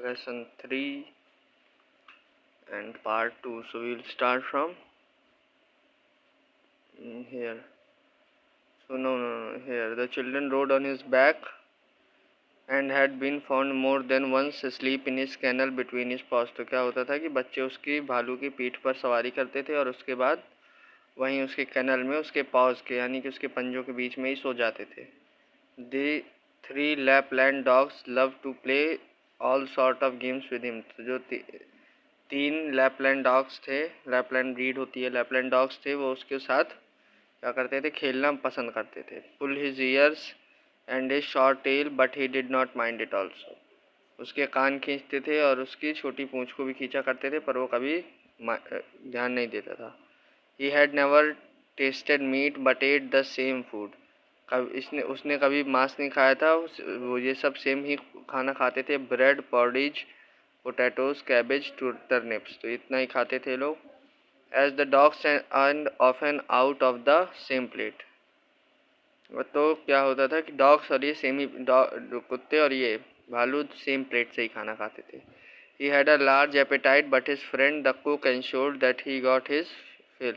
lesson 3 and part 2. So we will start from here. So no, here the children rode on his back and had been found more than once asleep in his kennel between his paws. तो क्या होता था कि बच्चे उसकी भालू की पीठ पर सवारी करते थे और उसके बाद वहीं उसके कैनल में उसके पाउस के यानी कि उसके पंजों के बीच में ही सो जाते थे. The 3 Lapland dogs loved to play all sort of games with him. तो जो 3 लैपलैंड डॉग्स थे, लैपलैंड ब्रीड होती है, लैपलैंड डॉग्स थे, वो उसके साथ क्या करते थे, खेलना पसंद करते थे. Pull his ears and his short tail but he did not mind it also. उसके कान खींचते थे और उसकी छोटी पूंछ को भी खींचा करते थे, पर वो कभी ध्यान नहीं देता था. He had never tasted meat but ate the same food. उसने कभी मांस नहीं खाया था, वो ये सब सेम ही खाना खाते थे. Bread, porridge, potatoes, cabbage, turnips. तो इतना ही खाते थे लोग. As the dogs and often out of the same plate. तो क्या होता था कि डॉग्स और ये सेम ही कुत्ते और ये भालू सेम प्लेट से ही खाना खाते थे. He had a large appetite but his friend the cook ensured that he got his fill.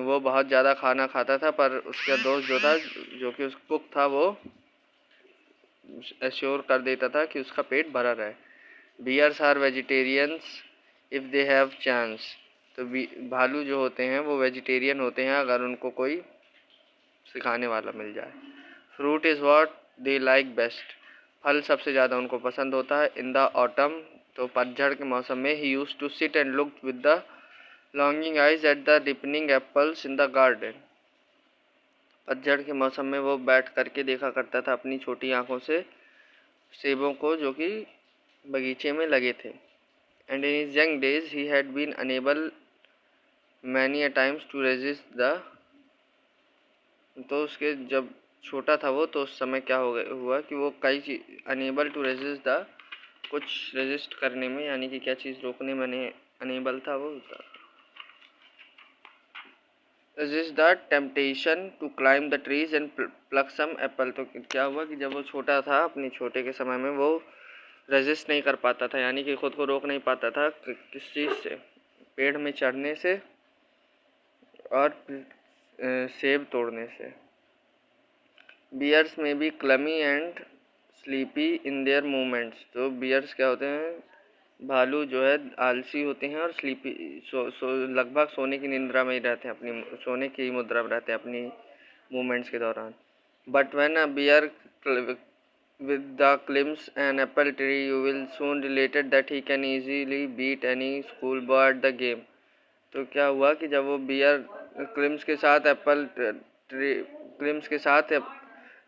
वो बहुत ज़्यादा खाना खाता था, पर उसका दोस्त जो था, जो कि उस कुक था, वो एश्योर कर देता था कि उसका पेट भरा रहे. Bears are vegetarians if they have chance. तो भालू जो होते हैं वो वेजिटेरियन होते हैं अगर उनको कोई सिखाने वाला मिल जाए. Fruit is what they like best. फल सबसे ज़्यादा उनको पसंद होता है. इन द ऑटम, तो पतझड़ के मौसम में, he used to sit and look with the longing eyes at the ripening apples in the garden. पतझड़ के मौसम में वो बैठ करके देखा करता था अपनी छोटी आंखों से सेबों को जो कि बगीचे में लगे थे. And in his young days he had been unable many a times to resist the. तो उसके जब छोटा था वो, तो उस समय क्या हुआ कि वो कई चीज अनेबल टू रेजिस्ट द, कुछ रेजिस्ट करने में, यानी कि क्या चीज़ रोकने में अनेबल था वो. resist the temptation to climb the trees and pluck some apple. तो क्या हुआ कि जब वो छोटा था, अपने छोटे के समय में, वो रेजिस्ट नहीं कर पाता था, यानी कि खुद को रोक नहीं पाता था किस चीज़ से, पेड़ में चढ़ने से और सेब तोड़ने से. बियर्स में be clumsy and sleepy in their movements. तो बियर्स क्या होते हैं, भालू जो है आलसी होते हैं और स्लीपी लगभग सोने की निंद्रा में ही रहते हैं, अपनी सोने की मुद्रा में रहते हैं अपनी मूवमेंट्स के दौरान. But when a bear with the climbs an apple tree you will soon related that he can easily beat any schoolboy at the game. तो क्या हुआ कि जब वो बियर क्लिम्स के साथ एप्पल ट्री क्लिम्स के साथ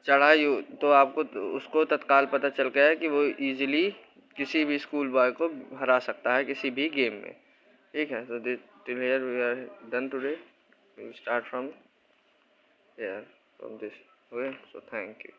चढ़ा, तो आपको उसको तत्काल पता चल गया है कि वो इजीली किसी भी स्कूल बॉय को हरा सकता है किसी भी गेम में. ठीक है. so till here we are done today. We will start from here, from this. Okay, so thank you.